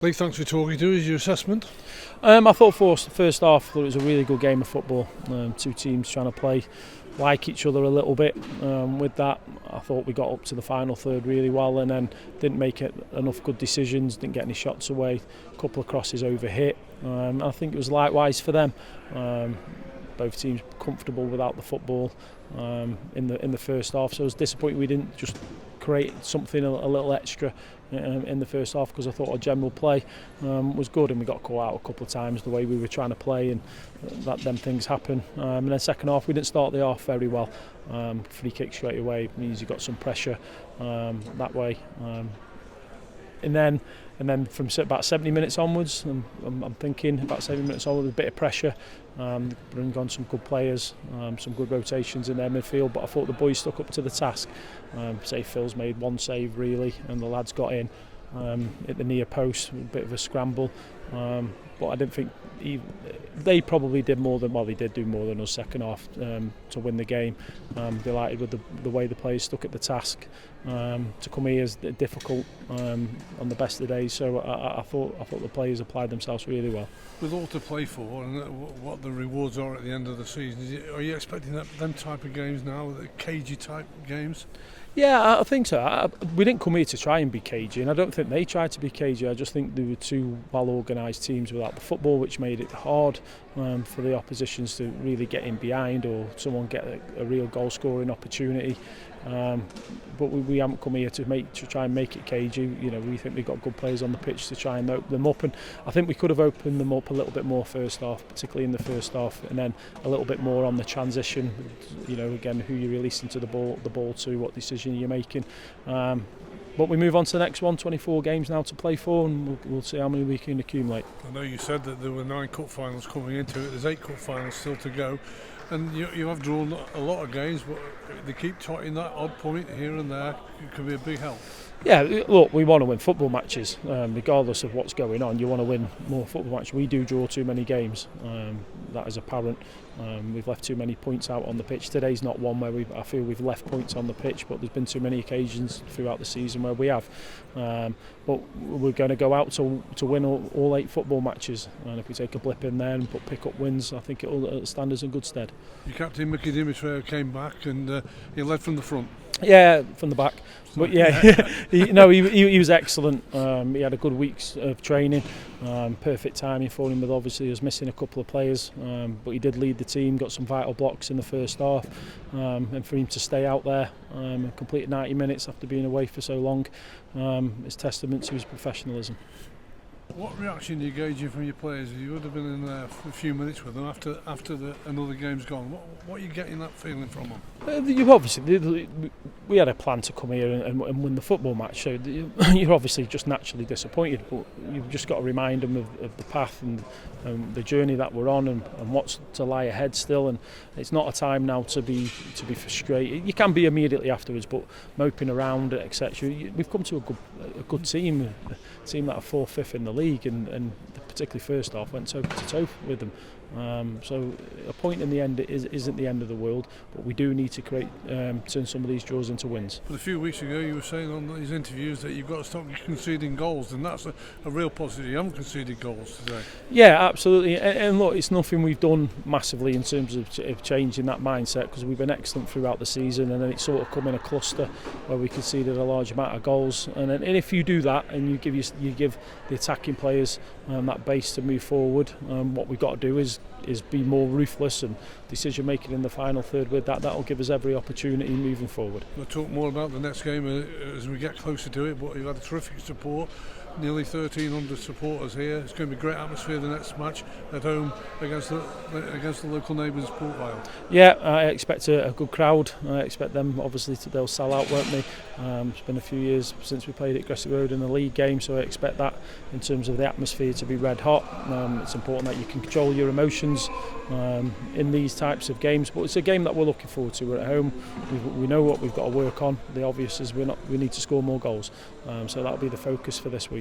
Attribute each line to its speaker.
Speaker 1: Lee, thanks for talking to us. Your assessment?
Speaker 2: I thought first half it was a really good game of football. Two teams trying to play like each other a little bit. With that, I thought we got up to the final third really well, and then didn't make enough good decisions. Didn't get any shots away. A couple of crosses over hit. I think it was likewise for them. Both teams comfortable without the football in the first half. So I was disappointed we didn't just create something a little extra in the first half, because I thought our general play was good, and we got caught out a couple of times the way we were trying to play, and them things happen. And then second half we didn't start the half very well. Free kick straight away means you got some pressure that way. And then from about 70 minutes onwards, I'm thinking about 70 minutes onwards, a bit of pressure, bring on some good players, some good rotations in their midfield, but I thought the boys stuck up to the task. Say Phil's made one save really, and the lads got in at the near post, a bit of a scramble, but I didn't think they probably did more than, well, they did do more than us second half to win the game. Delighted with the way the players stuck at the task. To come here is difficult on the best of days, so I thought the players applied themselves really well.
Speaker 1: With all to play for and what the rewards are at the end of the season, are you expecting them type of games now, the cagey type games?
Speaker 2: Yeah, I think so. We didn't come here to try and be cagey, and I don't think they tried to be cagey. I just think they were two well-organised teams without the football, which made it hard for the oppositions to really get in behind, or someone get a real goal-scoring opportunity. But we haven't come here to try and make it cagey. You know, we think we've got good players on the pitch to try and open them up, and I think we could have opened them up a little bit more first half, particularly in the first half, and then a little bit more on the transition. You know, again, who you're releasing to the ball to, what decision you're making. But we move on to the next one, 24 games now to play for, and we'll see how many we can accumulate.
Speaker 1: I know you said that there were 9 cup finals coming into it. There's 8 cup finals still to go, and you have drawn a lot of games, but they keep totting that odd point here and there. It could be a big help.
Speaker 2: Yeah, look, we want to win football matches, regardless of what's going on. You want to win more football matches. We do draw too many games. That is apparent. We've left too many points out on the pitch. Today's not one where I feel we've left points on the pitch, but there's been too many occasions throughout the season where we have. But we're going to go out to win all 8 football matches, and if we take a blip in there and pick up wins, I think it'll stand us in good stead.
Speaker 1: Your captain Mickey Dimitrov came back, and he led from the front.
Speaker 2: Yeah, from the back. But yeah, he was excellent. He had a good week of training. Perfect timing for him, with obviously he was missing a couple of players, but he did lead the team, got some vital blocks in the first half, and for him to stay out there and complete 90 minutes after being away for so long is testament to his professionalism.
Speaker 1: What reaction are you gauging from your players? You would have been in there for a few minutes with them after another game's gone. What are you getting that feeling from them?
Speaker 2: You obviously, we had a plan to come here and win the football match, so you're obviously just naturally disappointed, but you've just got to remind them of the path and the journey that we're on, and what's to lie ahead still. And it's not a time now to be frustrated. You can be immediately afterwards, but moping around, etc. We've come to a good team, a team that are 4th, 5th in the league, and particularly first half went toe to toe with them. So a point in the end isn't the end of the world, but we do need to turn some of these draws into wins.
Speaker 1: But a few weeks ago you were saying on these interviews that you've got to stop conceding goals, and that's a real positive. You haven't conceded goals today.
Speaker 2: Yeah, absolutely, and look, it's nothing we've done massively in terms of changing that mindset, because we've been excellent throughout the season, and then it's sort of come in a cluster where we conceded a large amount of goals, and if you do that and you give the attacking players that base to move forward, what we've got to do is be more ruthless and decision making in the final third. With that'll give us every opportunity moving forward.
Speaker 1: We'll talk more about the next game as we get closer to it, but you've had a terrific support. Nearly 1,300 supporters here. It's going to be a great atmosphere the next match at home against the local neighbours, Port Vale. Yeah,
Speaker 2: I expect a good crowd. I expect them, obviously, they'll sell out, won't they? It's been a few years since we played at Gressy Road in the league game, so I expect that in terms of the atmosphere to be red hot. It's important that you can control your emotions in these types of games, but it's a game that we're looking forward to. We're at home. We know what we've got to work on. The obvious is we need to score more goals, so that'll be the focus for this week.